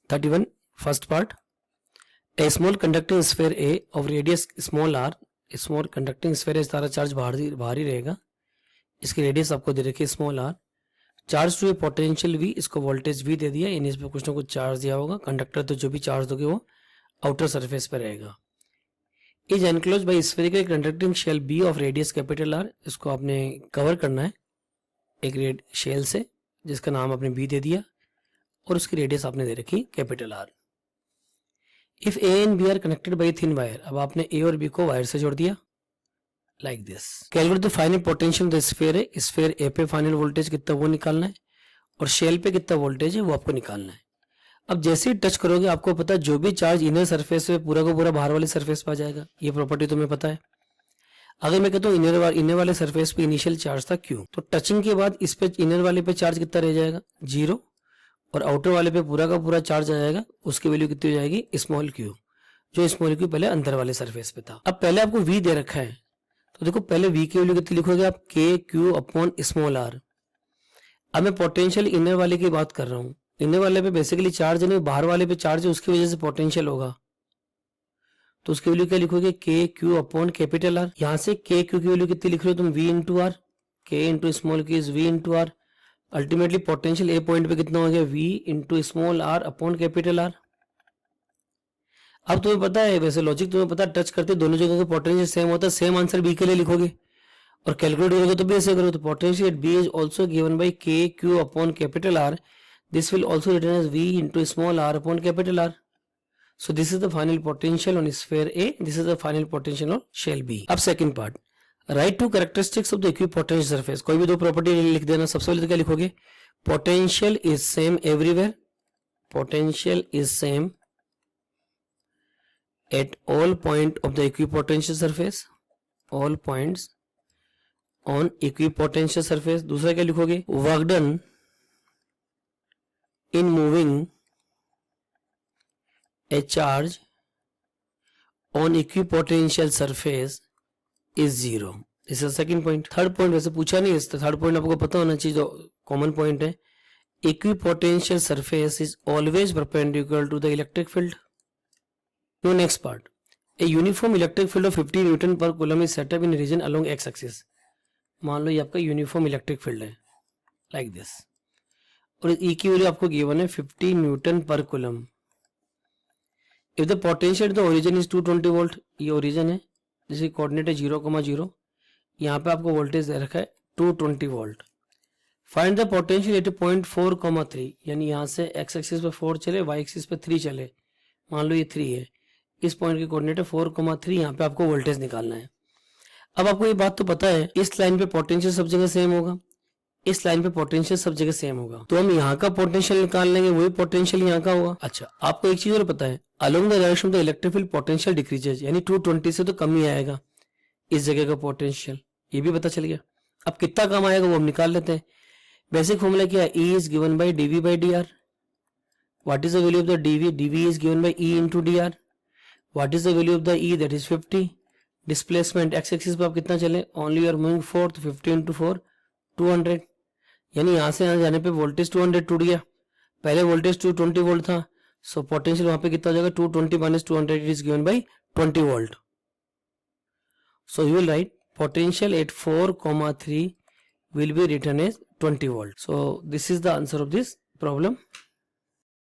31 first part, a small conducting sphere a of radius small r, small conducting sphere है, सारा charge बाहर ही रहेगा, इसकी रेडियस आपको दे रखी है small r, charge to a potential V, इसको वोल्टेज वी दे दिया, यानी इस पर कुछ ना कुछ चार्ज दिया होगा, कंडक्टर तो जो भी चार्ज दोगे वो आउटर सरफेस पर रहेगा। Is enclose by spherical conducting shall be of radius capital R, इसको आपने कवर करना है एक रेड शेल से जिसका नाम आपने बी दे दिया और उसकी रेडियस आपने दे रखी capital R. If A and B are connected by thin wire, अब आपने ए और बी को वायर से जोड़ दिया like this. Calculate the final potential the sphere है, स्फीयर ए पे फाइनल वोल्टेज कितना वो निकालना है और शेल पे कितना वोल्टेज है वो आपको निकालना है। अब जैसे ही टच करोगे आपको पता है जो भी चार्ज इनर सरफेस पे पूरा का पूरा बाहर वाले सरफेस पे आ जाएगा, ये प्रॉपर्टी तुम्हें पता है। अगर मैं कहता हूँ इनर वाले सरफेस पे इनिशियल चार्ज था क्यू, तो टचिंग के बाद इस पे इनर वाले पे चार्ज कितना रह जाएगा 0 और आउटर वाले पे पूरा का पूरा चार्ज आ जाएगा, उसकी वैल्यू कितनी हो जाएगी स्मॉल क्यू, जो स्मॉल क्यू पहले अंदर वाले सरफेस पे था। अब पहले आपको वी दे रखा है तो देखो पहले वी की वैल्यू कितनी लिखोगे आप के क्यू अपॉन स्मॉल आर। अब मैं पोटेंशियल इनर वाले की बात कर रहा हूँ, इनर वाले पे बेसिकली चार्ज नहीं बाहर वाले पे चार्ज है, उसकी वजह से पोटेंशियल होगा, तो उसकी वैल्यू क्या लिखोगे के क्यू अपॉन कैपिटल आर। यहां से के क्यू की वैल्यू कितनी लिख रहे हो तुम V into R, K into small Q is V into R, ultimately potential A point पे कितना हो गया V into small R upon capital R. अब तुम्हें पता है वैसे लॉजिक तुम्हें पता है टच करते दोनों जगह का पोटेंशियल सेम होता है, सेम आंसर बी के लिए लिखोगे और कैलकुलेट करोगे तो भी ऐसे करो, तो potential at B is also given by K Q upon capital R, this will also written as V into small r upon capital R. So this is the final potential on sphere A, this is the final potential on shell B. अब second part, write two characteristics of the equipotential surface, कोई भी दो property लिख देना। सबसे पहले तो क्या लिखोगे, potential is same everywhere, potential is same at all point of the equipotential surface, all points on equipotential surface। दूसरा क्या लिखोगे, work done in moving a charge on equipotential surface is 0। This is the second point। Third point वैसे पूछा नहीं है, third point आपको पता होना चाहिए जो कॉमन पॉइंट है, equipotential surface is always perpendicular to the electric field। Now next part, a uniform electric field of 50 Newton per coulomb is set up in a region along x axis। मान लो ये आपका uniform electric field है like this, और ई की value आपको given है 50 Newton पर coulomb. If the potential the origin is 220 volt, ये ओरिजिन है जिसकी कोऑर्डिनेट है 0,0, यहाँ पे आपको वोल्टेज दे रखा है 220 volt. Find the potential at point 4,3, यानी यहाँ से एक्स एक्सिस पे 4 चले, वाई एक्सिस पे 3 चले, मान लो ये 3 है, इस पॉइंट की कोऑर्डिनेट है 4,3, यहाँ पे आपको वोल्टेज निकालना है। अब आपको ये बात तो पता है इस लाइन पे पोटेंशियल सब जगह सेम होगा, इस लाइन पे पोटेंशियल सब जगह सेम होगा, तो हम यहाँ का पोटेंशियल निकाल लेंगे, वही पोटेंशियल यहाँ का होगा। अच्छा आपको एक चीज और पता है, along the direction of the electric field potential decreases, यानी 220 से तो कम ही आएगा इस जगह का पोटेंशियल, ये भी पता चल गया। अब कितना कम आएगा वो हम निकाल लेते हैं। बेसिक फॉर्मूला क्या है, E is given by dV by dr। What is the value of the dV, dV is given by E into dr। What is the value of the E, that is 50। Displacement x axis पे आप कितना चले, only you are moving 4, तो 50 into 4 200, यानी यहां से यहां जाने पे वोल्टेज 200 टूट गया, पहले वोल्टेज 220 वोल्ट था, सो पोटेंशियल वहां पे कितना हो जाएगा 220 minus 200 it is given by 20 volt. So you will write potential at 4,3 will be written as 20 volt। So this is the answer of this problem।